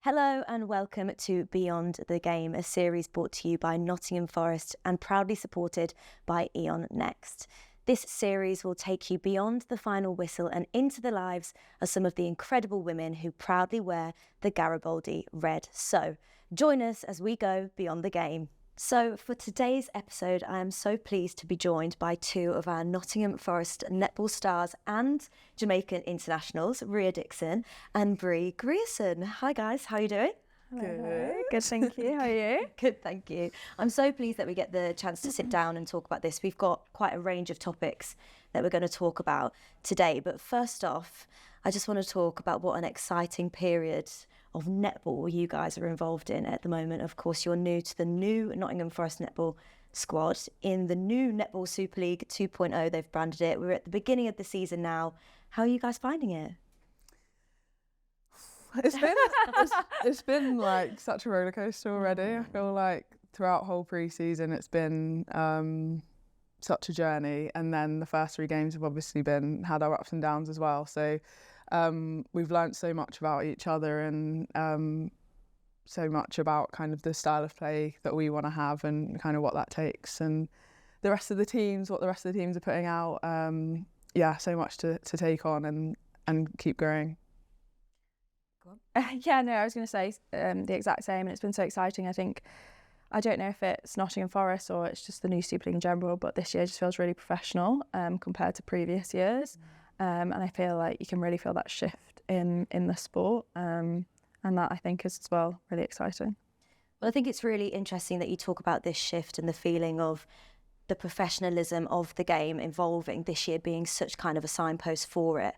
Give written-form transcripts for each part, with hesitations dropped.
Hello and welcome to Beyond the Game, a series brought to you by Nottingham Forest and proudly supported by Eon Next. This series will take you beyond the final whistle and into the lives of some of the incredible women who proudly wear the Garibaldi red. So join us as we go beyond the game. So for today's episode, I am so pleased to be joined by two of our Nottingham Forest netball stars and Jamaican internationals, Rhea Dixon and Brie Grierson. Hi guys, how are you doing? Hello. Good, thank you. How are you? Good, thank you. I'm so pleased that we get the chance to sit down and talk about this. We've got quite a range of topics that we're going to talk about today. But first off, I just want to talk about what an exciting period of netball you guys are involved in at the moment. Of course, you're new to the new Nottingham Forest netball squad in the new Netball Super League 2.0. They've branded it. We're at the beginning of the season now. How are you guys finding it? It's been like such a roller coaster already. I feel like throughout whole pre-season it's been such a journey, and then the first three games have obviously had our ups and downs as well. So we've learnt so much about each other and so much about kind of the style of play that we want to have and kind of what that takes, and what the rest of the teams are putting out. So much to take on and keep growing. I was going to say the exact same, and it's been so exciting. I don't know if it's Nottingham Forest or it's just the new Super League in general, but this year just feels really professional compared to previous years. And I feel like you can really feel that shift in the sport, and that I think is as well really exciting. Well, I think it's really interesting that you talk about this shift and the feeling of the professionalism of the game evolving this year being such kind of a signpost for it.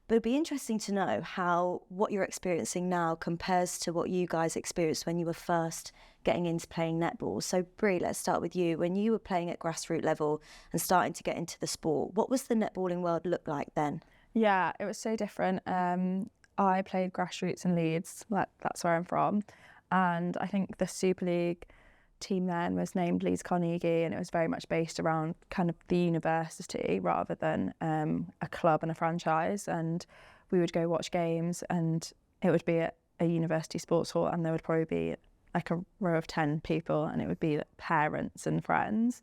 But it'd be interesting to know how what you're experiencing now compares to what you guys experienced when you were first getting into playing netball. So Brie, let's start with you. When you were playing at grassroots level and starting to get into the sport, what was the netballing world look like then? Yeah, it was so different. I played grassroots in Leeds, that's where I'm from. And I think the Super League team then was named Leeds Carnegie, and it was very much based around kind of the university rather than a club and a franchise. And we would go watch games, and it would be at a university sports hall, and there would probably be like a row of 10 people, and it would be parents and friends.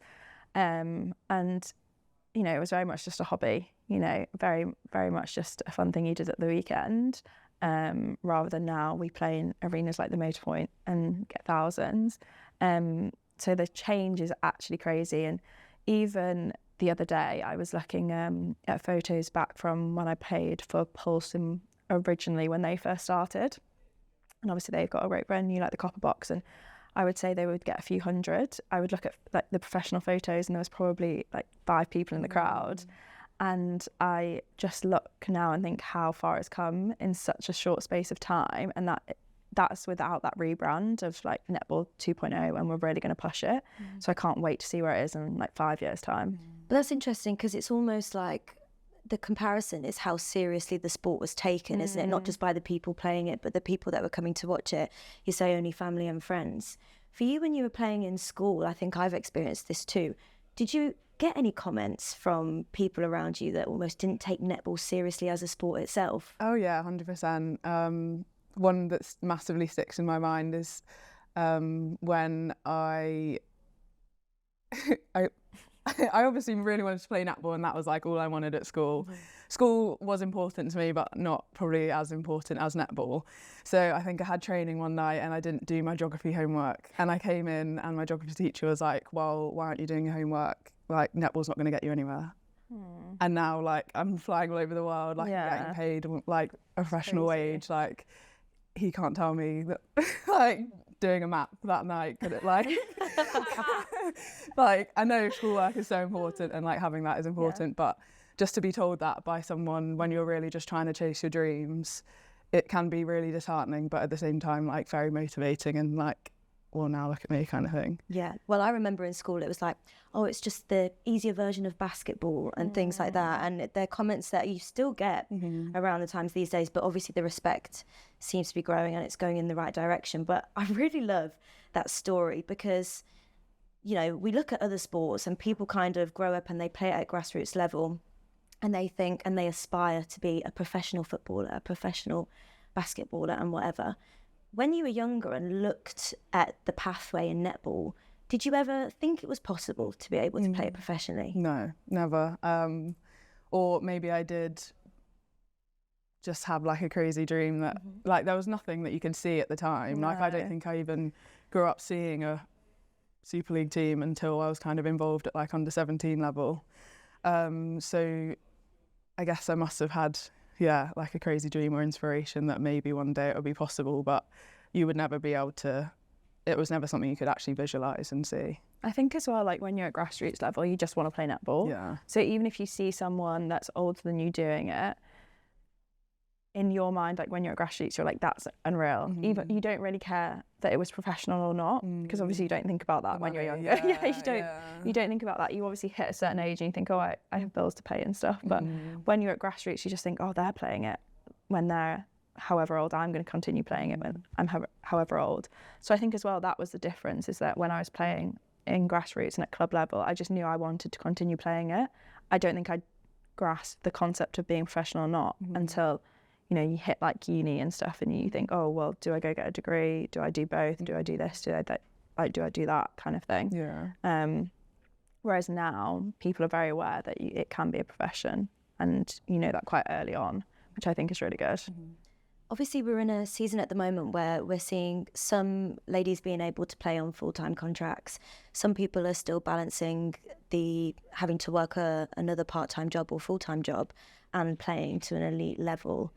And it was very much just a hobby, very, very much just a fun thing you did at the weekend, rather than now we play in arenas like the Motorpoint and get thousands. So the change is actually crazy. And even the other day, I was looking at photos back from when I played for Pulse originally when they first started. And obviously they've got a great brand new, like the Copper Box. And I would say they would get a few hundred. I would look at like the professional photos, and there was probably like 5 people in the crowd. And I just look now and think how far it's come in such a short space of time, and that's without that rebrand of like Netball 2.0, and we're really going to push it. So I can't wait to see where it is in like 5 years' time. But that's interesting because it's almost like the comparison is how seriously the sport was taken, isn't it? Not just by the people playing it, but the people that were coming to watch it. You say only family and friends. For you, when you were playing in school, I think I've experienced this too. Did you get any comments from people around you that almost didn't take netball seriously as a sport itself? Oh yeah, 100%. One that massively sticks in my mind is when I obviously really wanted to play netball, and that was like all I wanted at school. School was important to me, but not probably as important as netball. So I think I had training one night and I didn't do my geography homework, and I came in and my geography teacher was like, well, why aren't you doing your homework? Like, netball's not going to get you anywhere. And now like I'm flying all over the world, like getting paid like a professional wage. Like, he can't tell me that like doing a map that night could it like like I know schoolwork is so important and like having that is important, but just to be told that by someone when you're really just trying to chase your dreams, it can be really disheartening, but at the same time like very motivating and like, well, now look at me kind of thing. Yeah. Well, I remember in school it was like, oh, it's just the easier version of basketball and things like that. And they're comments that you still get around the times these days, but obviously the respect seems to be growing and it's going in the right direction. But I really love that story because, we look at other sports and people kind of grow up and they play at grassroots level and they think and they aspire to be a professional footballer, a professional basketballer and whatever. when you were younger and looked at the pathway in netball, did you ever think it was possible to be able to play it professionally? No, never. Or maybe I did just have like a crazy dream that like there was nothing that you can see at the time. No. Like I don't think I even grew up seeing a Super League team until I was kind of involved at like under 17 level. So I guess I must have had, like a crazy dream or inspiration that maybe one day it would be possible, but you would never be able to, it was never something you could actually visualise and see. I think as well, like when you're at grassroots level, you just want to play netball. Yeah. So even if you see someone that's older than you doing it, in your mind, like when you're at grassroots, you're like, that's unreal. Even you don't really care that it was professional or not, because obviously you don't think about that when you're younger. You don't think about that. You obviously hit a certain age and you think, oh, I have bills to pay and stuff. But when you're at grassroots, you just think, oh, they're playing it when they're however old. I'm going to continue playing it when I'm however old. So I think as well that was the difference, is that when I was playing in grassroots and at club level, I just knew I wanted to continue playing it. I don't think I grasped the concept of being professional or not until you hit like uni and stuff, and you think, oh well, do I go get a degree? Do I do both? Do I do this? Do I do that kind of thing? Yeah. Whereas now people are very aware that it can be a profession, and you know that quite early on, which I think is really good. Obviously, we're in a season at the moment where we're seeing some ladies being able to play on full-time contracts. Some people are still balancing the having to work another part-time job or full-time job and playing to an elite level,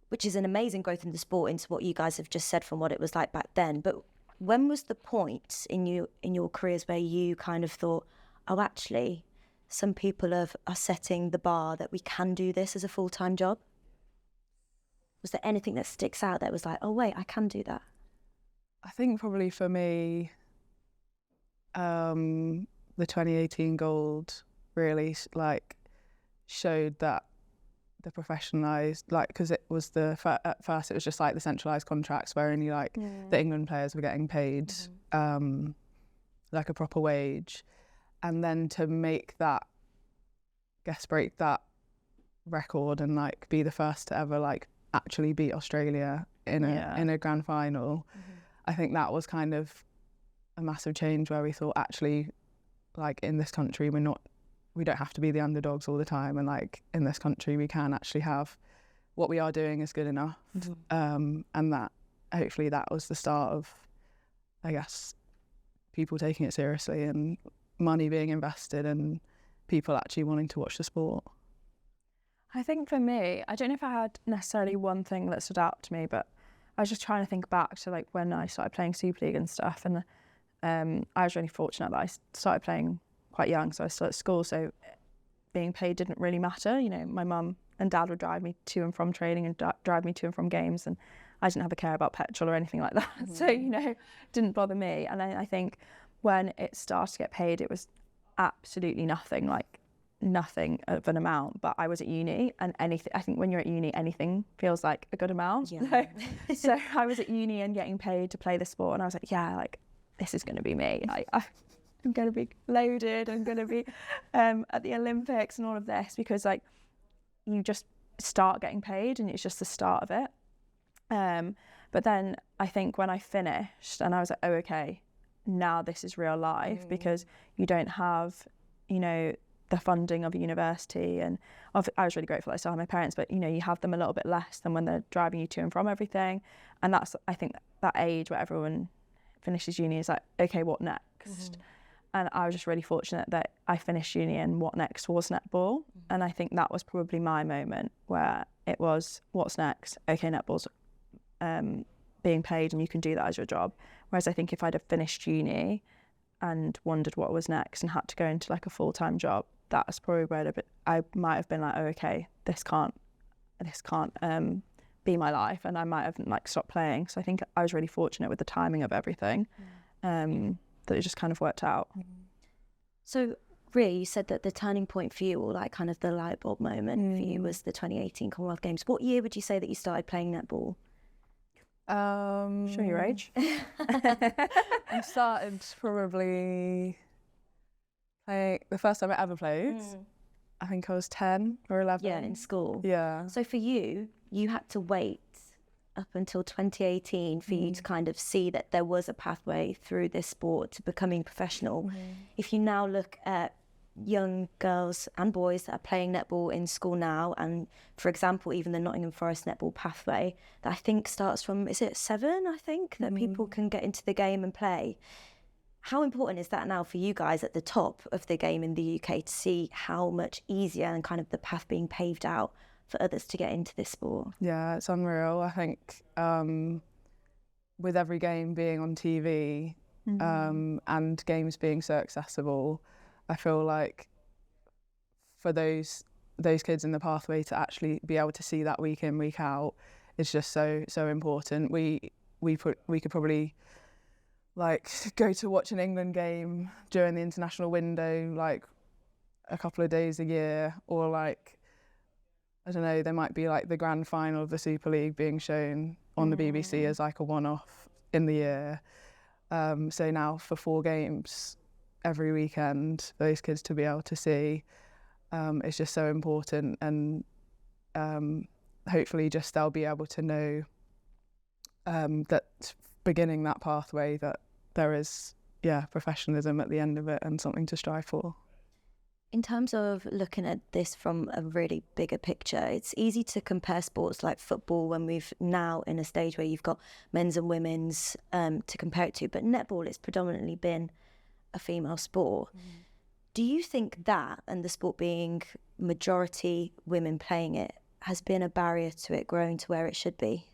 which is an amazing growth in the sport into what you guys have just said from what it was like back then. But when was the point in your careers where you kind of thought, oh, actually, some people are setting the bar that we can do this as a full-time job? Was there anything that sticks out that was like, oh, wait, I can do that? I think probably for me, the 2018 gold really like showed that the professionalised, like, because it was at first it was just like the centralised contracts where only like the England players were getting paid like a proper wage, and then to make that, break that record and like be the first to ever like actually beat Australia in a grand final. I think that was kind of a massive change where we thought, actually, like in this country we don't have to be the underdogs all the time, and like in this country we can actually have what we are doing is good enough. And that hopefully that was the start of, I guess, people taking it seriously and money being invested and people actually wanting to watch the sport. I think for me, I don't know if I had necessarily one thing that stood out to me, but I was just trying to think back to like when I started playing Super League and stuff, and I was really fortunate that I started playing quite young, so I was still at school, so being paid didn't really matter. My mum and dad would drive me to and from training and drive me to and from games, and I didn't have a care about petrol or anything like that. So it didn't bother me. And I think when it started to get paid, it was absolutely nothing of an amount. But I was at uni, and I think when you're at uni, anything feels like a good amount. So I was at uni and getting paid to play the sport, and I was like, yeah, like this is going to be me. I'm going to be loaded. I'm going to be at the Olympics and all of this, because like you just start getting paid and it's just the start of it. But then I think when I finished and I was like, oh, okay, now this is real life, because you don't have, the funding of a university. And I was really grateful that I still had my parents, but you have them a little bit less than when they're driving you to and from everything. And that's, I think, that age where everyone finishes uni is like, okay, what next? And I was just really fortunate that I finished uni and what next was netball. And I think that was probably my moment where it was, what's next? Okay, netball's being paid and you can do that as your job. Whereas I think if I'd have finished uni and wondered what was next and had to go into like a full-time job, that's probably where I might have been like, oh, okay, this can't be my life, and I might have like stopped playing. So I think I was really fortunate with the timing of everything. That it just kind of worked out. So, Rhea, you said that the turning point for you, or like kind of the light bulb moment for you, was the 2018 Commonwealth Games. What year would you say that you started playing netball? Show your age. I started probably playing, the first time I ever played, I think I was 10 or 11. Yeah, in school. Yeah. So for you, you had to wait up until 2018 for you to kind of see that there was a pathway through this sport to becoming professional. If you now look at young girls and boys that are playing netball in school now, and for example even the Nottingham Forest netball pathway that I think starts from, is it 7, I think, that people can get into the game and play. How important is that now for you guys at the top of the game in the UK to see how much easier and kind of the path being paved out for others to get into this sport? Yeah, it's unreal. I think with every game being on TV and games being so accessible, I feel like for those kids in the pathway to actually be able to see that week in, week out is just so important. We could probably like go to watch an England game during the international window like a couple of days a year, or like, I don't know, there might be like the grand final of the Super League being shown on the BBC as like a one-off in the year. So now for 4 games every weekend, those kids to be able to see is just so important, and hopefully just they'll be able to know that beginning that pathway, that there is professionalism at the end of it and something to strive for. In terms of looking at this from a really bigger picture, it's easy to compare sports like football when we've now in a stage where you've got men's and women's to compare it to, but netball has predominantly been a female sport. Do you think that, and the sport being majority women playing it, has been a barrier to it growing to where it should be?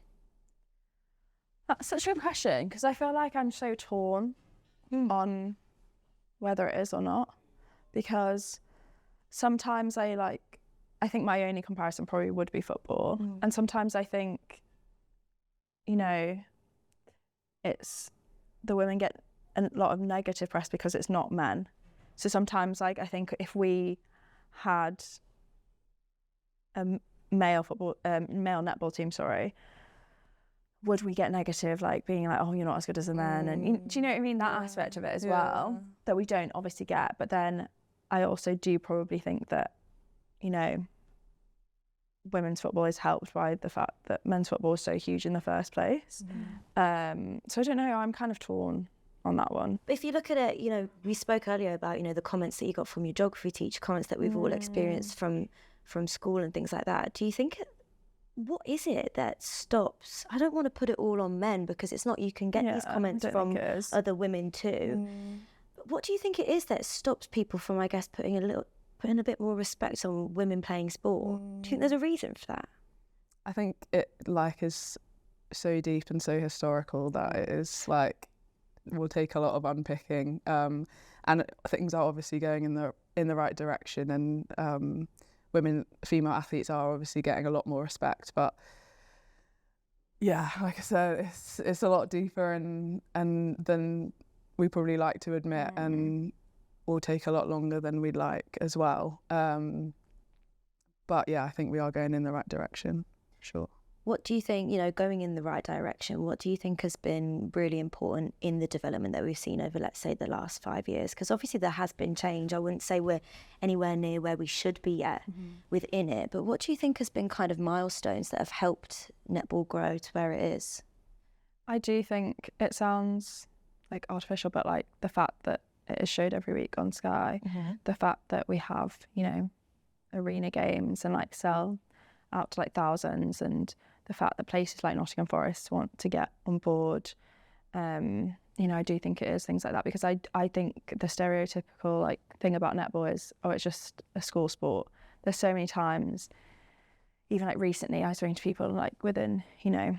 That's such a good question, because I feel like I'm so torn on whether it is or not, because sometimes I think my only comparison probably would be football, and sometimes I think, you know, it's the women get a lot of negative press because it's not men. So sometimes like I think if we had a male netball team, would we get negative, like being like, oh, you're not as good as the men, and do you know what I mean, that aspect of it as well, that we don't obviously get. But then I also do probably think that, you know, women's football is helped by the fact that men's football is so huge in the first place. So I don't know, I'm kind of torn on that one. If you look at it, you know, we spoke earlier about, you know, the comments that you got from your geography teacher, comments that we've all experienced from school and things like that. Do you think, what is it that stops? I don't want to put it all on men, because it's not, you can get these comments from other women too. But what do you think it is that stops people from, I guess, putting a bit more respect on women playing sport? Do you think there's a reason for that? I think it like is so deep and so historical that it is like will take a lot of unpicking, and things are obviously going in the right direction, and female athletes are obviously getting a lot more respect, but yeah, like I said, it's a lot deeper and than we probably like to admit, and will take a lot longer than we'd like as well. But yeah, I think we are going in the right direction, sure. What do you think, you know, going in the right direction, what do you think has been really important in the development that we've seen over, let's say, the last 5 years? Because obviously there has been change. I wouldn't say we're anywhere near where we should be yet within it. But what do you think has been kind of milestones that have helped netball grow to where it is? I do think it sounds like artificial, but like the fact that it is showed every week on Sky, the fact that we have, you know, arena games and like sell out to like thousands, and the fact that places like Nottingham Forest want to get on board, you know, I do think it is things like that, because I think the stereotypical like thing about netball is, oh, it's just a school sport. There's so many times, even like recently, I was talking to people like within, you know,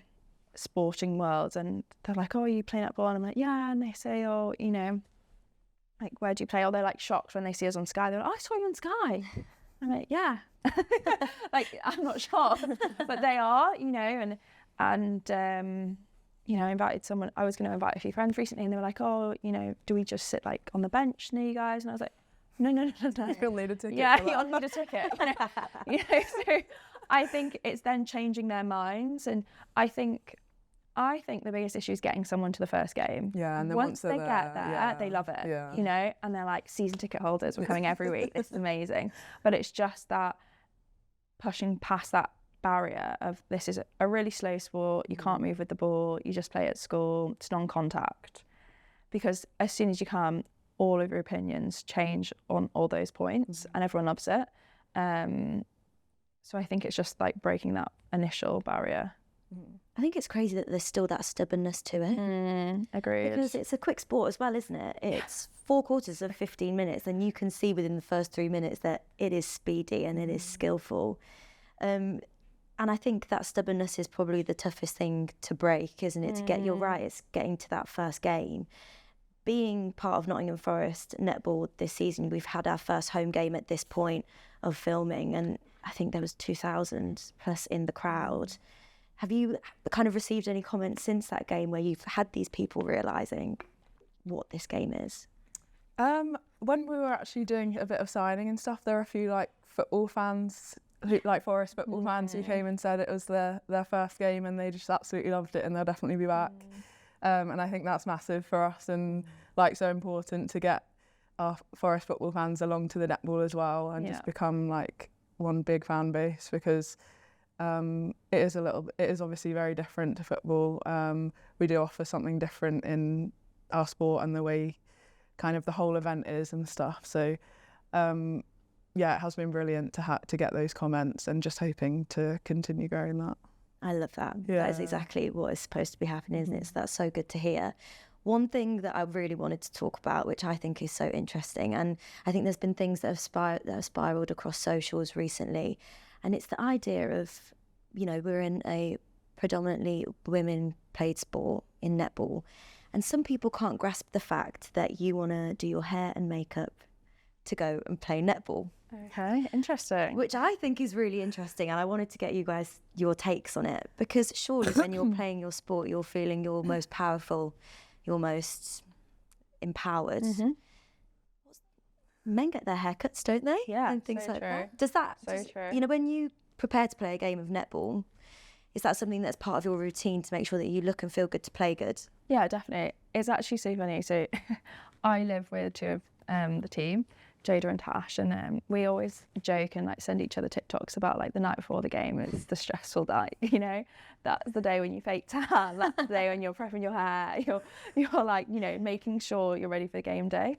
sporting world, and they're like, oh, you play netball? And I'm like, yeah. And they say, oh, you know, like, where do you play? Or they're like shocked when they see us on Sky. They're like, oh, I saw you on Sky. I'm like, yeah. Like, I'm not sure, but they are, you know, and you know, I invited someone, I was going to invite a few friends recently, and they were like, oh, you know, do we just sit like on the bench near you guys? And I was like, no. You'll need a ticket. Yeah, you'll need a ticket. You know, so I think it's then changing their minds, and I think the biggest issue is getting someone to the first game. Yeah, and then once they get there, they love it. Yeah. You know, and they're like, season ticket holders, we're coming every week. This is amazing. But it's just that pushing past that barrier of this is a really slow sport, you can't move with the ball, you just play at school, it's non-contact. Because as soon as you come, all of your opinions change on all those points and everyone loves it. So I think it's just like breaking that initial barrier. I think it's crazy that there's still that stubbornness to it. Agreed. Because it's a quick sport as well, isn't it? It's 4 quarters of 15 minutes, and you can see within the first 3 minutes that it is speedy and it is skillful. And I think that stubbornness is probably the toughest thing to break, isn't it? To get, you're right, it's getting to that first game. Being part of Nottingham Forest netball this season, we've had our first home game at this point of filming, and I think there was 2,000 plus in the crowd. Have you kind of received any comments since that game where you've had these people realising what this game is? When we were actually doing a bit of signing and stuff, there were a few like football fans, like Forest football fans, who came and said it was their first game and they just absolutely loved it and they'll definitely be back. And I think that's massive for us and like so important to get our Forest football fans along to the netball as well and just become like one big fan base, because it is obviously very different to football. We do offer something different in our sport and the way kind of the whole event is and stuff. So yeah, it has been brilliant to get those comments and just hoping to continue growing that. I love that. Yeah. That is exactly what is supposed to be happening, isn't it? So that's so good to hear. One thing that I really wanted to talk about, which I think is so interesting, and I think there's been things that have spiraled across socials recently, and it's the idea of, you know, we're in a predominantly women-played sport in netball, and some people can't grasp the fact that you want to do your hair and makeup to go and play netball. Okay, interesting. Which I think is really interesting, and I wanted to get you guys your takes on it, because surely when you're playing your sport, you're feeling your most powerful, your most empowered. Men get their haircuts, don't they? Yeah, and things so like true. that. Does that, True. you know, when you prepare to play a game of netball, is that something that's part of your routine to make sure that you look and feel good to play good? Yeah, definitely. It's actually so funny. So I live with two of the team, Jada and Tash, and we always joke and like send each other TikToks about like the night before the game is the stressful night, you know. That's the day when you fake tan, that's the day when you're prepping your hair, you're like, you know, making sure you're ready for the game day.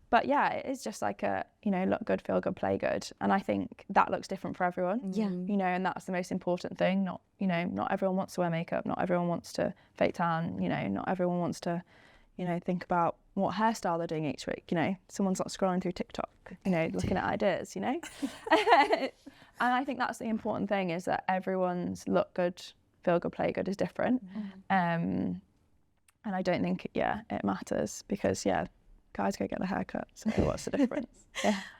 But yeah, it's just like a, you know, look good, feel good, play good. And I think that looks different for everyone. Yeah. You know, and that's the most important thing. Not, you know, not everyone wants to wear makeup, not everyone wants to fake tan, you know, not everyone wants to, you know, think about what hairstyle they're doing each week, you know. Someone's not scrolling through TikTok, you know, looking at ideas, you know. And I think that's the important thing, is that everyone's look good, feel good, play good is different. And I don't think, it matters, because, guys go get their haircut, so what's the difference?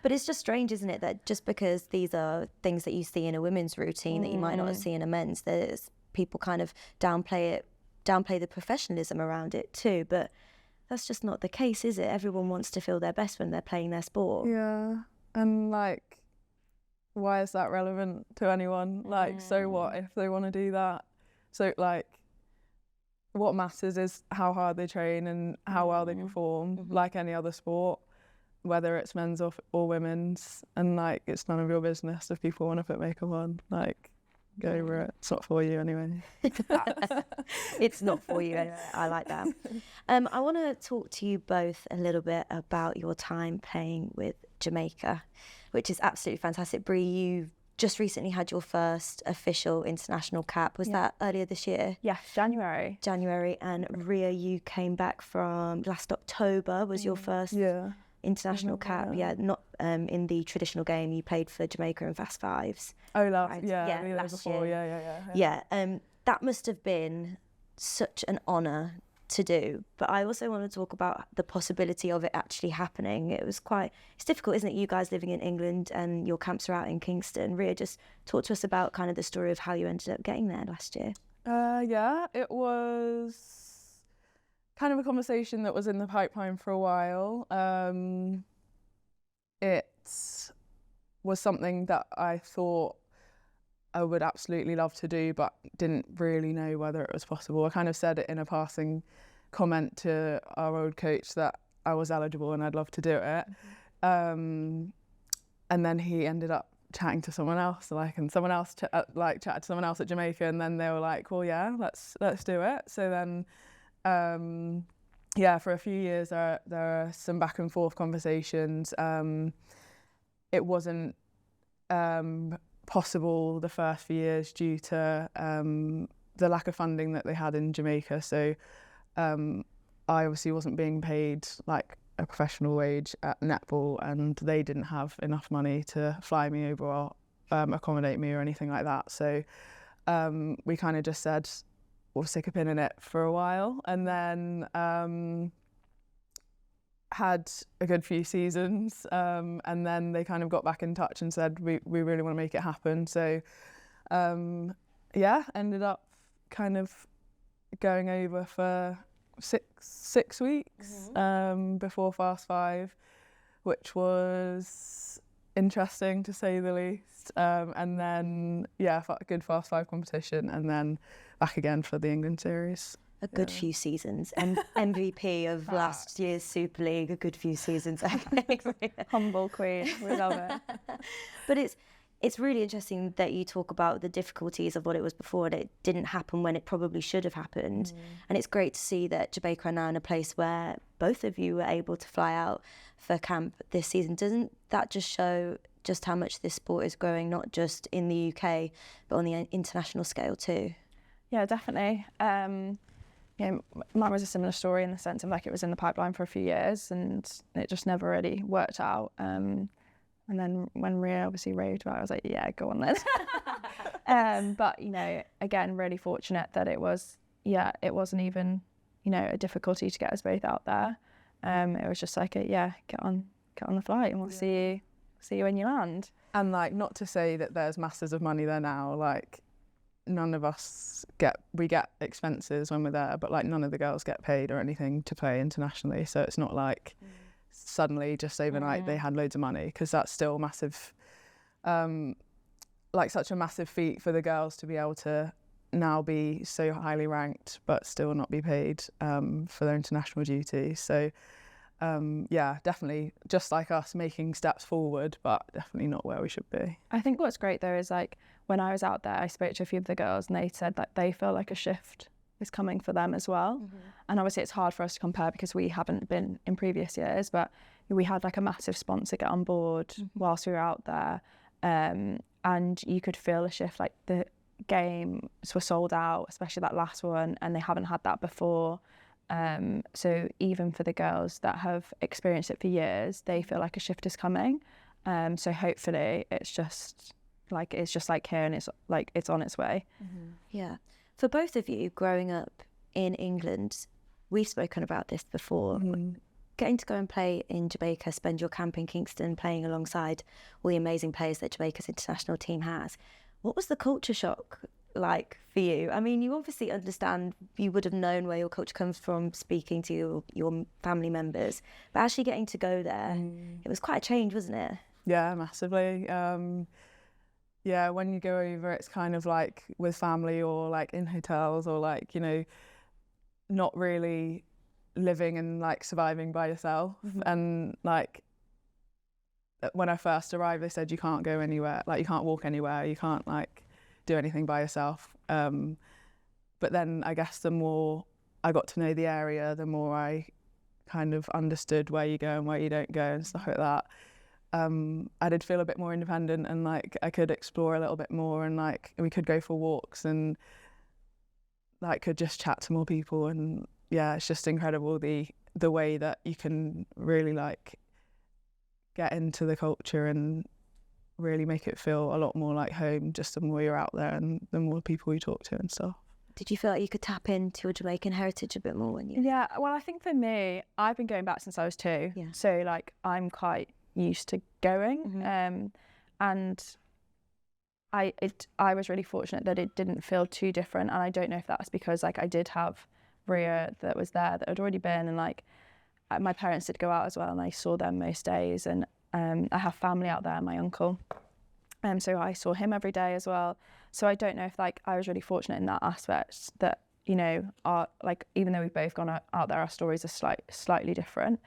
But it's just strange, isn't it, that just because these are things that you see in a women's routine that you might not see in a men's, there's people kind of downplay the professionalism around it too. But that's just not the case, is it? Everyone wants to feel their best when they're playing their sport. Yeah, and like, why is that relevant to anyone? Like, so what if they want to do that? So like, what matters is how hard they train and how well they perform, like any other sport, whether it's men's or women's. And like, it's none of your business if people want to put makeup on. Like, go over it. It's not for you anyway. It's not for you anyway. I like that. I want to talk to you both a little bit about your time playing with Jamaica, which is absolutely fantastic. Brie, you just recently had your first official international cap. Was that earlier this year? Yeah, January. And Rhea, you came back from last October, was your first international cap. Yeah, not in the traditional game. You played for Jamaica in Fast Fives. Oh, last before. Year. Yeah. That must have been such an honour to do. But I also want to talk about the possibility of it actually happening. It's difficult, isn't it? You guys living in England and your camps are out in Kingston. Rhea, just talk to us about kind of the story of how you ended up getting there last year. It was kind of a conversation that was in the pipeline for a while. It was something that I thought I would absolutely love to do, but didn't really know whether it was possible. I kind of said it in a passing comment to our old coach that I was eligible and I'd love to do it. And then he ended up chatting to someone else, like, and someone else like chatted to someone else at Jamaica, and then they were like, well, yeah, let's do it. So then yeah, for a few years there are some back and forth conversations. It wasn't possible the first few years due to the lack of funding that they had in Jamaica. So I obviously wasn't being paid like a professional wage at Netball, and they didn't have enough money to fly me over or accommodate me or anything like that. So we kind of just said we'll stick a pin in it for a while, and then had a good few seasons, and then they kind of got back in touch and said we really want to make it happen. So yeah, ended up kind of going over for six weeks before Fast 5, which was interesting to say the least. And then yeah, a good Fast 5 competition, and then back again for the England series. A good few seasons. MVP of last year's Super League, a good few seasons. Humble queen, we love it. But it's really interesting that you talk about the difficulties of what it was before, and it didn't happen when it probably should have happened. And it's great to see that Jamaica are now in a place where both of you were able to fly out for camp this season. Doesn't that just show just how much this sport is growing, not just in the UK, but on the international scale too? Yeah, definitely. You know, mine was a similar story in the sense of like it was in the pipeline for a few years and it just never really worked out. And then when Rhea obviously raved about it, I was like, yeah, go on then. But, you know, again, really fortunate that it wasn't even, you know, a difficulty to get us both out there. It was just like, get on the flight and we'll see you when you land. And like, not to say that there's masses of money there now, like none of us we get expenses when we're there, but like none of the girls get paid or anything to play internationally. So it's not like suddenly just overnight they had loads of money, because that's still massive, like such a massive feat for the girls to be able to now be so highly ranked but still not be paid for their international duties. So yeah, definitely just like us, making steps forward, but definitely not where we should be. I think what's great though is like when I was out there, I spoke to a few of the girls and they said that they feel like a shift is coming for them as well. And obviously it's hard for us to compare because we haven't been in previous years, but we had like a massive sponsor get on board whilst we were out there, and you could feel a shift. Like the games were sold out, especially that last one, and they haven't had that before. So even for the girls that have experienced it for years, they feel like a shift is coming. So hopefully it's just like here and it's on its way. Yeah. For both of you, growing up in England, we've spoken about this before. Getting to go and play in Jamaica, spend your camp in Kingston, playing alongside all the amazing players that Jamaica's international team has. What was the culture shock like for you? I mean, you obviously understand, you would have known where your culture comes from speaking to your family members, but actually getting to go there, it was quite a change, wasn't it? Yeah, massively. Yeah, when you go over, it's kind of like with family or like in hotels or like, you know, not really living and like surviving by yourself. And like when I first arrived, they said you can't go anywhere, like you can't walk anywhere, you can't like do anything by yourself. But then I guess the more I got to know the area, the more I kind of understood where you go and where you don't go and stuff like that. I did feel a bit more independent, and like I could explore a little bit more, and like we could go for walks and like could just chat to more people. And yeah, it's just incredible the way that you can really like get into the culture and really make it feel a lot more like home, just the more you're out there and the more people you talk to and stuff. Did you feel like you could tap into your Jamaican heritage a bit more when you... Yeah, well, I think for me, I've been going back since I was 2. Yeah. So like I'm quite used to going, and I was really fortunate that it didn't feel too different. And I don't know if that's because like I did have Rhea that was there that had already been, and like my parents did go out as well, and I saw them most days. And I have family out there, my uncle, so I saw him every day as well. So I don't know if like I was really fortunate in that aspect that, you know, our like even though we've both gone out there, our stories are slightly different.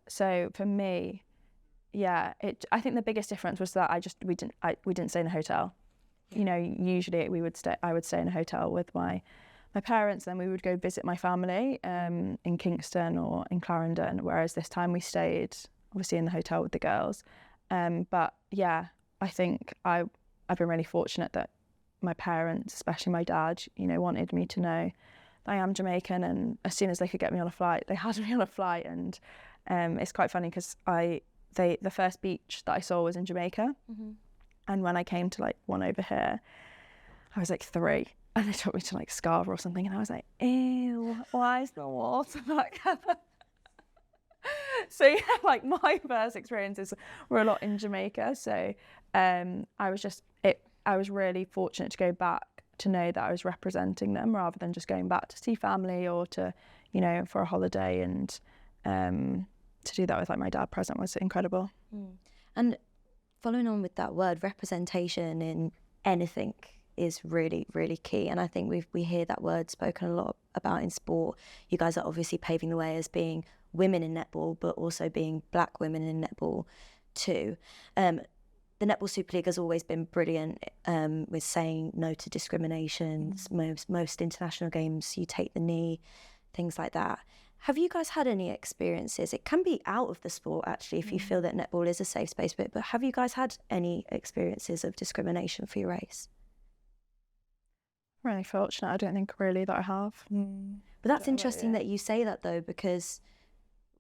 So for me, I think the biggest difference was that we didn't stay in a hotel. You know, usually I would stay in a hotel with my parents, then we would go visit my family in Kingston or in Clarendon, whereas this time we stayed obviously in the hotel with the girls. But yeah, I think I've been really fortunate that my parents, especially my dad, you know, wanted me to know that I am Jamaican, and as soon as they could get me on a flight, they had me on a flight. And it's quite funny because the first beach that I saw was in Jamaica, and when I came to like one over here, I was like 3, and they took me to like Scarborough or something, and I was like, ew, why is the water like that? So yeah, like my first experiences were a lot in Jamaica. So I was really fortunate to go back to know that I was representing them rather than just going back to see family or to, you know, for a holiday. And to do that with like my dad present was incredible. And following on with that word, representation in anything is really, really key. And I think we hear that word spoken a lot about in sport. You guys are obviously paving the way as being women in netball, but also being black women in netball too. The Netball Super League has always been brilliant with saying no to discrimination. Most international games, you take the knee, things like that. Have you guys had any experiences? It can be out of the sport, actually, if you feel that netball is a safe space, but have you guys had any experiences of discrimination for your race? Really fortunate. I don't think really that I have. But that's interesting that you say that, though, because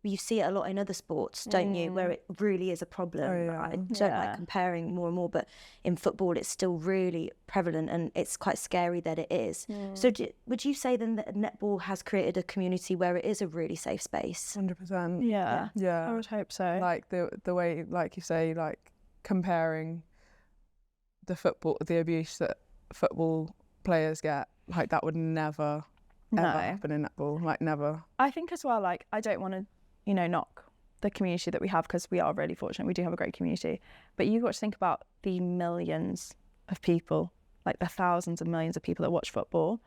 you see it a lot in other sports, don't you, where it really is a problem. I don't like comparing more and more, but in football it's still really prevalent, and it's quite scary that it is. So would you say then that netball has created a community where it is a really safe space? 100%. Yeah, I would hope so. Like the way, like you say, like comparing the abuse that football players get, like that would never ever happen in netball, like never. I think as well, like I don't want to, you know, knock the community that we have, because we are really fortunate. We do have a great community, but you've got to think about the millions of people, like the thousands of millions of people that watch football.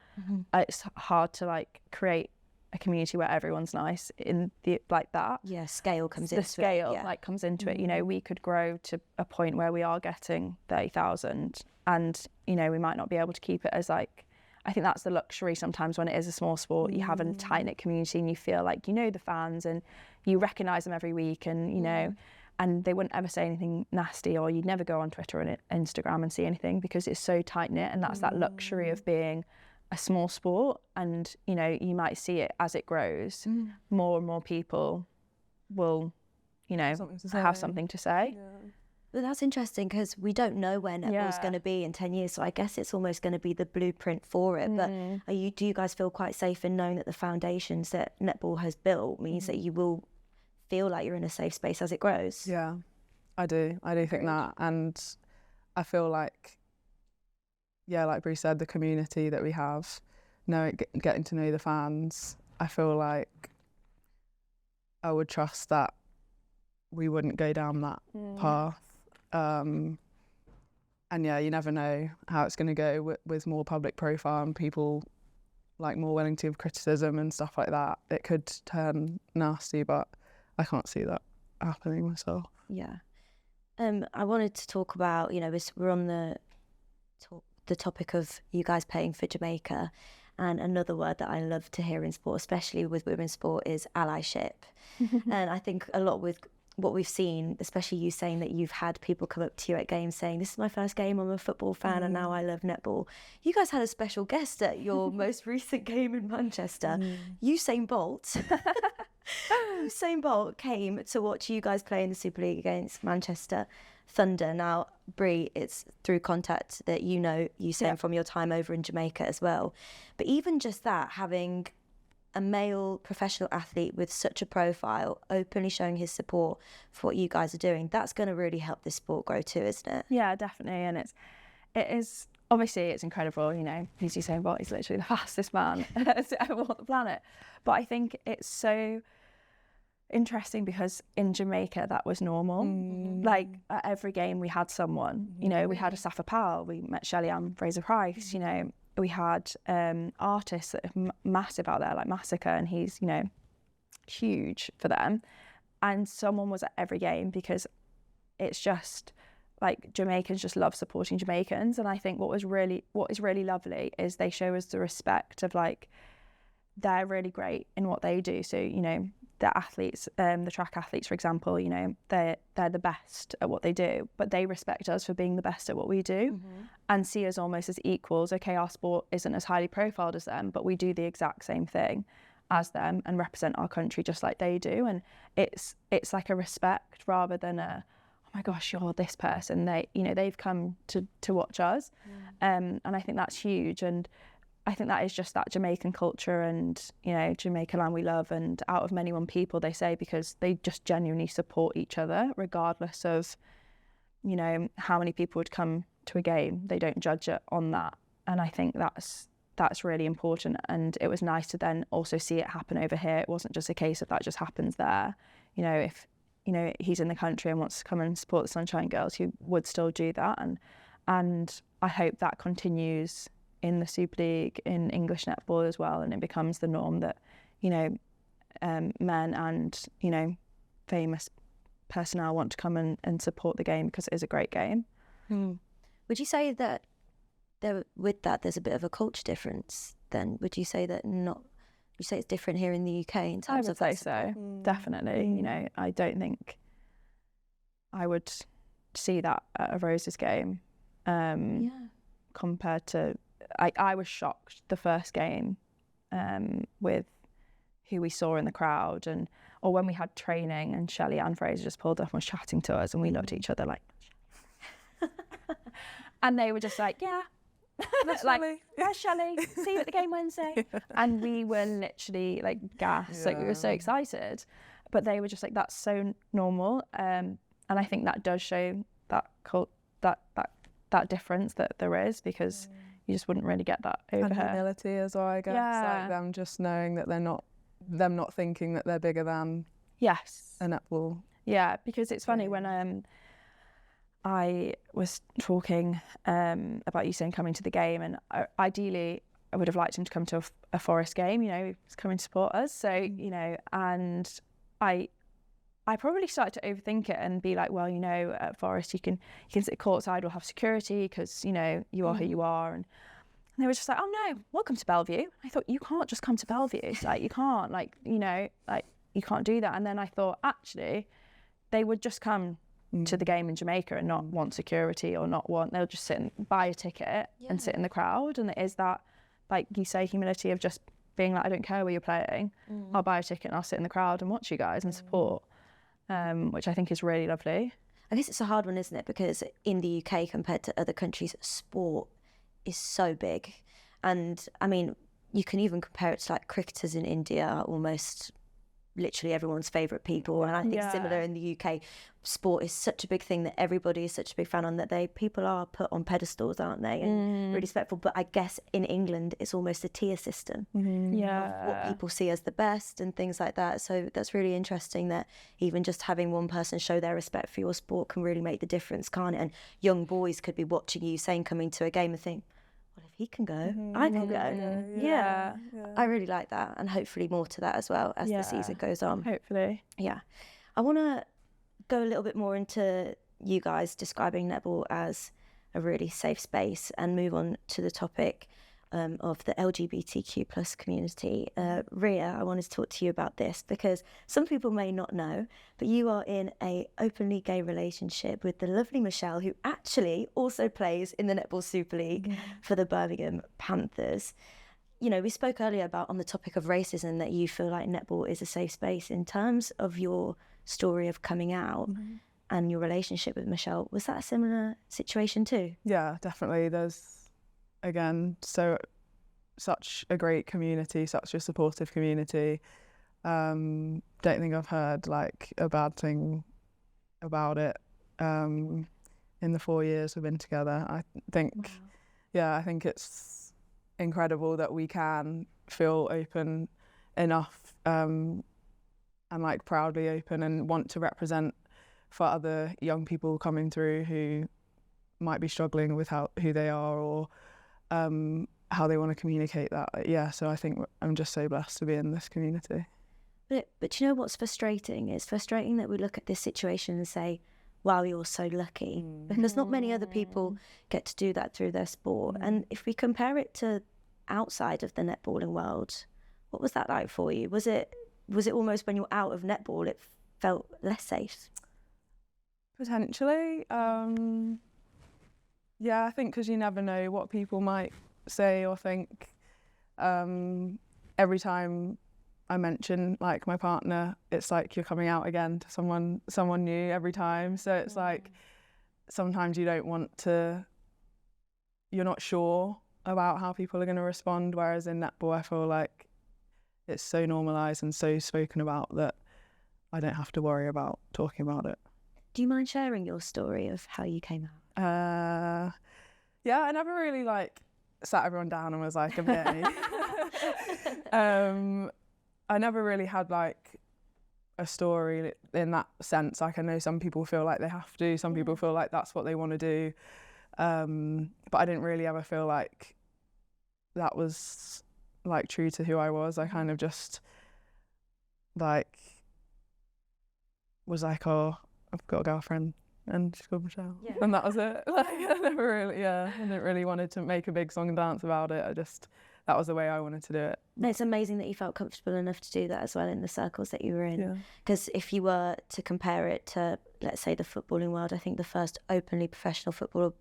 It's hard to like create a community where everyone's nice in the like that. Yeah, scale comes into it. The scale like comes into it. You know, we could grow to a point where we are getting 30,000, and you know, we might not be able to keep it as like. I think that's the luxury sometimes when it is a small sport. You have a tight-knit community and you feel like you know the fans and you recognise them every week, and you know, and they wouldn't ever say anything nasty, or you'd never go on Twitter and Instagram and see anything because it's so tight-knit, and that's that luxury of being a small sport. And you know, you might see it as it grows, more and more people will, you know, have something to say. But that's interesting because we don't know where netball's going to be in 10 years, so I guess it's almost going to be the blueprint for it. But do you guys feel quite safe in knowing that the foundations that netball has built means that you will feel like you're in a safe space as it grows? Yeah, I do think that, and I feel like, yeah, like Brie said, the community that we have, getting to know the fans, I feel like I would trust that we wouldn't go down that path. And yeah, you never know how it's going to go with more public profile and people like more willing to give criticism and stuff like that. It could turn nasty, but I can't see that happening myself. Yeah. I wanted to talk about, you know, we're on the topic of you guys playing for Jamaica, and another word that I love to hear in sport, especially with women's sport, is allyship. And I think a lot with what we've seen, especially you saying that you've had people come up to you at games saying, this is my first game, I'm a football fan and now I love netball. You guys had a special guest at your most recent game in Manchester, Usain Bolt. Usain Bolt came to watch you guys play in the Super League against Manchester Thunder. Now, Brie, it's through contact that you know Usain from your time over in Jamaica as well. But even just that, having a male professional athlete with such a profile openly showing his support for what you guys are doing, that's going to really help this sport grow too, isn't it? Yeah, definitely. And it is obviously it's incredible, you know, he's Usain Bolt, he's literally the fastest man to ever walk the planet. But I think it's so interesting because in Jamaica that was normal. Like at every game we had someone, you know, we had a Safa Powell, we met Shelly-Ann Fraser-Price, you know, we had artists that are massive out there like Massacre, and he's, you know, huge for them. And someone was at every game because it's just like Jamaicans just love supporting Jamaicans, and I think what is really lovely is they show us the respect of like they're really great in what they do. So the athletes, the track athletes, for example, they're the best at what they do, but they respect us for being the best at what we do, and see us almost as equals. Okay, our sport isn't as highly profiled as them, but we do the exact same thing as them and represent our country just like they do. And it's like a respect rather than a, oh my gosh, you're this person. They've come to watch us, and I think that's huge. And I think that is just that Jamaican culture and, Jamaica land we love, and out of many one people, they say, because they just genuinely support each other regardless of, how many people would come to a game. They don't judge it on that. And I think that's really important. And it was nice to then also see it happen over here. It wasn't just a case of that just happens there. If, he's in the country and wants to come and support the Sunshine Girls, he would still do that. And I hope that continues in the Super League, in English netball as well, and it becomes the norm that men and famous personnel want to come and support the game because it is a great game. Would you say that there's a bit of a culture difference then? Would you say that not? Would you say it's different here in the UK in terms of? I would say so, definitely. I don't think I would see that at a Roses game compared to. I was shocked the first game with who we saw in the crowd, or when we had training and Shelley and Fraser just pulled up and was chatting to us, and we looked at each other like, and they were just like, yeah, like, yeah, Shelley, see you at the game Wednesday. And we were literally like gassed, like we were so excited, but they were just like, that's so normal. And I think that does show that difference that there is, because you just wouldn't really get that over and here. Humility as well, I guess. Like them just knowing that them not thinking that they're bigger than a netball. Yeah, because it's funny when I was talking about Usain coming to the game, and ideally I would have liked him to come to a Forest game. He's coming to support us. So and I probably started to overthink it and be like, well, at Forest you can sit courtside, we'll have security because, you are who you are. And they were just like, oh no, welcome to Bellevue. I thought, you can't just come to Bellevue. It's like, you can't, you can't do that. And then I thought, actually, they would just come to the game in Jamaica and not want security or they'll just sit and buy a ticket and sit in the crowd. And it is that, like you say, humility of just being like, I don't care where you're playing. I'll buy a ticket and I'll sit in the crowd and watch you guys and support. Which I think is really lovely. I guess it's a hard one, isn't it? Because in the UK, compared to other countries, sport is so big. And I mean, you can even compare it to like cricketers in India, are almost literally everyone's favourite people. And I think similar in the UK, sport is such a big thing that everybody is such a big fan on, that people are put on pedestals, aren't they? And really respectful. But I guess in England, it's almost a tier system of what people see as the best and things like that. So that's really interesting that even just having one person show their respect for your sport can really make the difference, can't it? And young boys could be watching you, coming to a game and think, well, if he can go, I can go. Yeah. I really like that, and hopefully more to that as well as the season goes on. Hopefully. Yeah. I want to go a little bit more into you guys describing netball as a really safe space and move on to the topic of the LGBTQ plus community. Rhea, I wanted to talk to you about this because some people may not know, but you are in a openly gay relationship with the lovely Michelle, who actually also plays in the Netball Super League for the Birmingham Panthers. We spoke earlier about, on the topic of racism, that you feel like netball is a safe space. In terms of your story of coming out and your relationship with Michelle, was that a similar situation too? Yeah, definitely. There's, again, such a great community, such a supportive community. Don't think I've heard like a bad thing about it in the 4 years we've been together. I think it's incredible that we can feel open enough and like proudly open and want to represent for other young people coming through who might be struggling with who they are or how they want to communicate that. So I think I'm just so blessed to be in this community. But you know what's frustrating? It's frustrating that we look at this situation and say, wow, you're so lucky, because not many other people get to do that through their sport. And if we compare it to outside of the netballing world, what was that like for you? Was it almost when you're out of netball, it felt less safe? Potentially. Yeah, I think because you never know what people might say or think. Every time I mention like my partner, it's like you're coming out again to someone new every time. So it's like sometimes you don't want to, you're not sure about how people are going to respond, whereas in netball I feel like it's so normalised and so spoken about that I don't have to worry about talking about it. Do you mind sharing your story of how you came out? Yeah, I never really like sat everyone down and was like, I'm gay. I never really had like a story in that sense. Like I know some people feel like they have to, some people feel like that's what they want to do. But I didn't really ever feel like that was like true to who I was. I kind of just like was like, oh, I've got a girlfriend and she's called Michelle. Yeah. And that was it. Like I didn't really wanted to make a big song and dance about it. That was the way I wanted to do it. No, it's amazing that you felt comfortable enough to do that as well in the circles that you were in. Because if you were to compare it to, let's say, the footballing world, I think the first openly professional footballer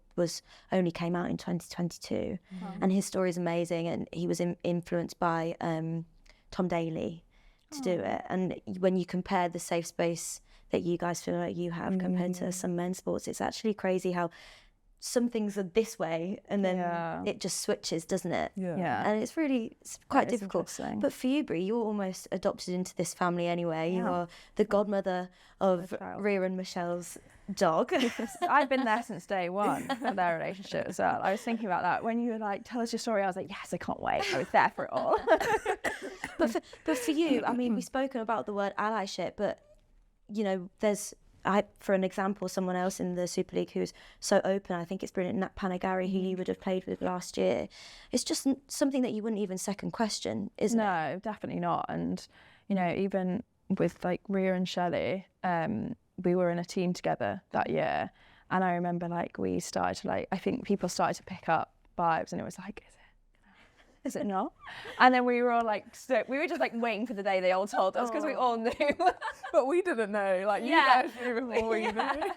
only came out in 2022. And his story is amazing, and he was influenced by Tom Daley to do it. And when you compare the safe space that you guys feel like you have compared to some men's sports, it's actually crazy how some things are this way and then it just switches, doesn't it? Yeah. And it's quite difficult. But for you, Brie, you're almost adopted into this family anyway. You are the godmother of Rhea and Michelle's dog. I've been there since day one of their relationship as well. I was thinking about that when you were like, tell us your story. I was like, yes, I can't wait. I was there for it all. But for you, I mean, we've spoken about the word allyship, but you know, for an example, someone else in the Super League who's so open, I think it's brilliant, Nat Panagari, who you would have played with last year. It's just something that you wouldn't even second question, isn't it? No, definitely not. And, you know, even with like Rhea and Shelley, we were in a team together that year. And I remember like we started to like, I think people started to pick up vibes and it was like, is it not? And then we were all like, we were just like waiting for the day they all told us because we all knew. But we didn't know, like you guys knew before we knew.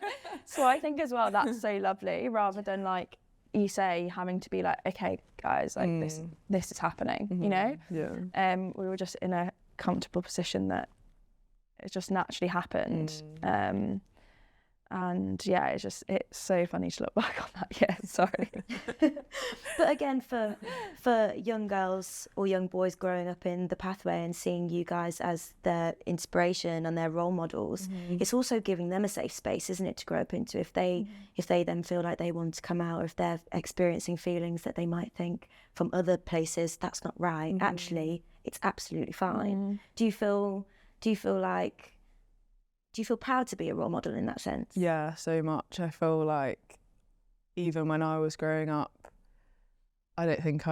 So I think as well, that's so lovely, rather than like you say having to be like, okay guys, like this is happening, you know? Yeah. We were just in a comfortable position that it just naturally happened. And yeah, it's so funny to look back on that. Yeah, sorry. But again, for young girls or young boys growing up in the pathway and seeing you guys as their inspiration and their role models, it's also giving them a safe space, isn't it, to grow up into? If they then feel like they want to come out, or if they're experiencing feelings that they might think from other places that's not right, actually, it's absolutely fine. Do you feel proud to be a role model in that sense? Yeah, so much. I feel like even when I was growing up, I think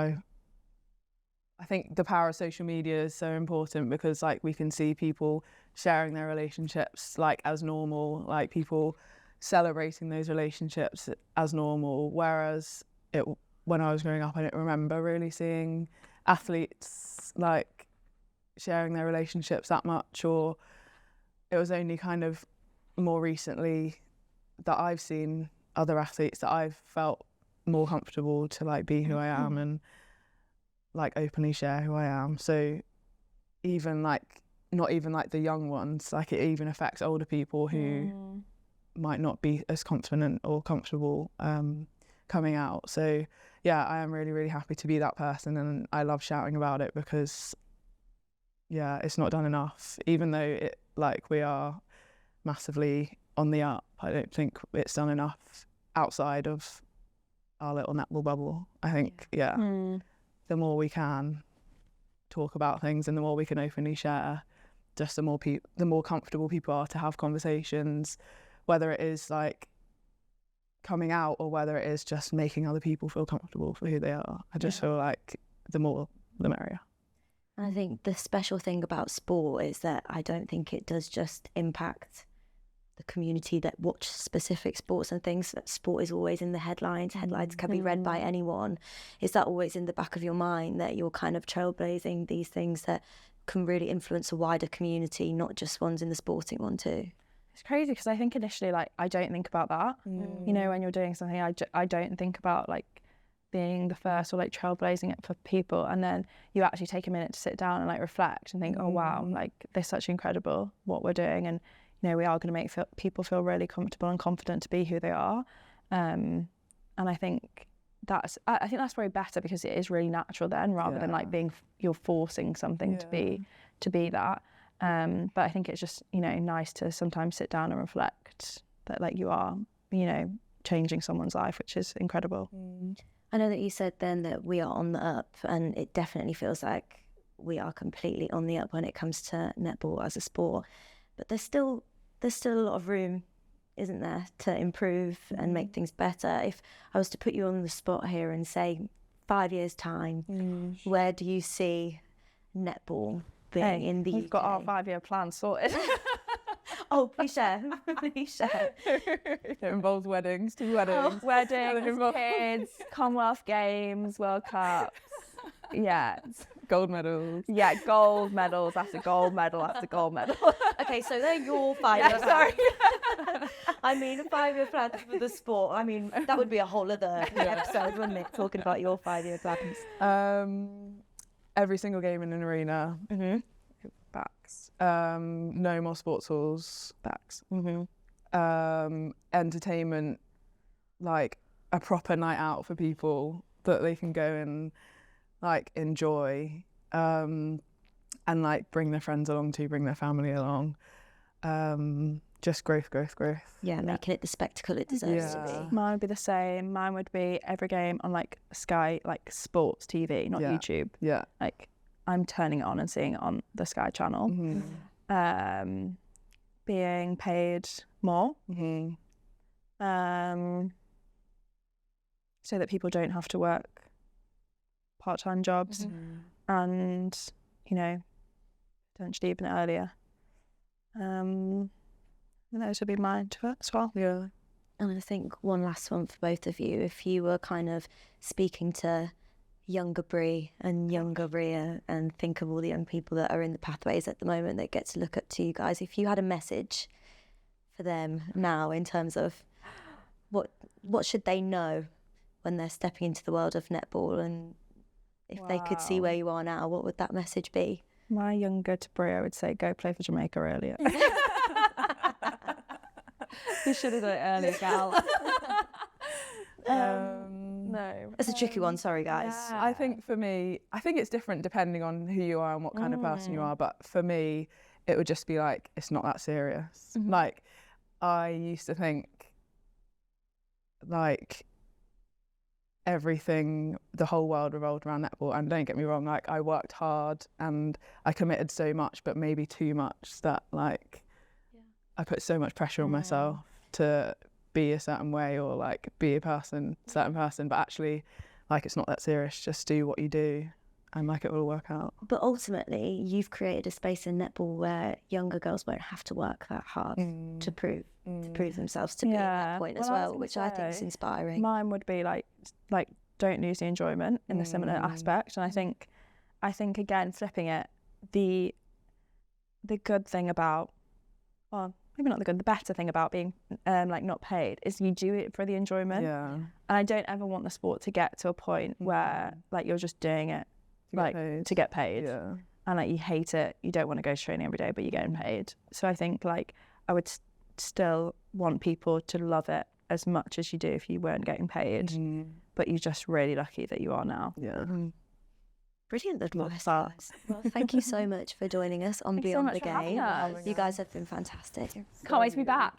the power of social media is so important because like we can see people sharing their relationships like as normal, like people celebrating those relationships as normal. Whereas when I was growing up, I don't remember really seeing athletes like sharing their relationships that much, or it was only kind of more recently that I've seen other athletes that I've felt more comfortable to like be who I am and like openly share who I am. So even like, not even like the young ones, like it even affects older people who might not be as confident or comfortable coming out. So yeah, I am really, really happy to be that person, and I love shouting about it because yeah, it's not done enough. Even though we are massively on the up, I don't think it's done enough outside of our little netball bubble. I think, the more we can talk about things and the more we can openly share, just the more comfortable people are to have conversations, whether it is like coming out or whether it is just making other people feel comfortable for who they are. I just feel like the more, the merrier. And I think the special thing about sport is that I don't think it does just impact the community that watch specific sports and things, that sport is always in the headlines. Headlines can be read by anyone. Is that always in the back of your mind, that you're kind of trailblazing these things that can really influence a wider community, not just ones in the sporting one too? It's crazy because I think initially, like, I don't think about that. You know, when you're doing something, I don't think about like being the first or like trailblazing it for people, and then you actually take a minute to sit down and like reflect and think, oh wow, like this is such incredible what we're doing, and you know, we are going to make people feel really comfortable and confident to be who they are. And I think that's probably better because it is really natural then, rather than like you're forcing something to be that. But I think it's just, you know, nice to sometimes sit down and reflect that like you are, you know, changing someone's life, which is incredible. I know that you said then that we are on the up, and it definitely feels like we are completely on the up when it comes to netball as a sport. But there's still a lot of room, isn't there, to improve and make things better. If I was to put you on the spot here and say 5 years' time, where do you see netball being in the UK? We've got our 5-year plan sorted. Oh, please share. Please share. It involves weddings, 2 weddings. Weddings, kids, Commonwealth Games, World Cups. Yeah. Gold medals. Yeah, gold medals after gold medal after gold medal. Okay, so they're your 5-year sorry. I mean, a 5-year plan for the sport. I mean, that would be a whole other episode, wouldn't it? Talking about your 5-year plans. Every single game in an arena. Backs. No more sports halls. Backs. Entertainment, like a proper night out for people that they can go and like enjoy, and like bring their friends along too, bring their family along. Just growth. Yeah, making it the spectacle it deserves to be. Mine would be the same. Mine would be every game on like Sky, like sports TV, not YouTube. Yeah. Like I'm turning it on and seeing it on the Sky channel. Being paid more. So that people don't have to work part-time jobs and, you know, potentially even earlier. And those would be mine as well. Yeah. And I think one last one for both of you. If you were kind of speaking to younger Brie and younger Rhea, and think of all the young people that are in the pathways at the moment that get to look up to you guys, if you had a message for them now in terms of what should they know when they're stepping into the world of netball, and if they could see where you are now, what would that message be? My younger to Brie, I would say go play for Jamaica earlier. You should have done it earlier, gal. No. It's a tricky one, sorry guys. Yeah. I think for me, I think it's different depending on who you are and what kind of person you are. But for me, it would just be like, it's not that serious. Like, I used to think like everything, the whole world revolved around netball. And don't get me wrong, like I worked hard and I committed so much, but maybe too much, that like I put so much pressure on myself to be a certain way or like be a certain person, but actually like it's not that serious. Just do what you do and like it will work out. But ultimately you've created a space in netball where younger girls won't have to work that hard to prove themselves to be at that point as well, which I think is inspiring. Mine would be like don't lose the enjoyment in the similar aspect. And I think again, flipping it, the good thing about, well, maybe not the good, the better thing about being like not paid is you do it for the enjoyment. Yeah. And I don't ever want the sport to get to a point where like you're just doing it to get paid. Yeah. And like you hate it, you don't want to go to training every day, but you're getting paid. So I think like I would still want people to love it as much as you do if you weren't getting paid, but you're just really lucky that you are now. Yeah. Brilliant advice, guys. Well, thank you so much for joining us on Thanks Beyond so the much for having Game. us. You guys have been fantastic. Can't wait to be back.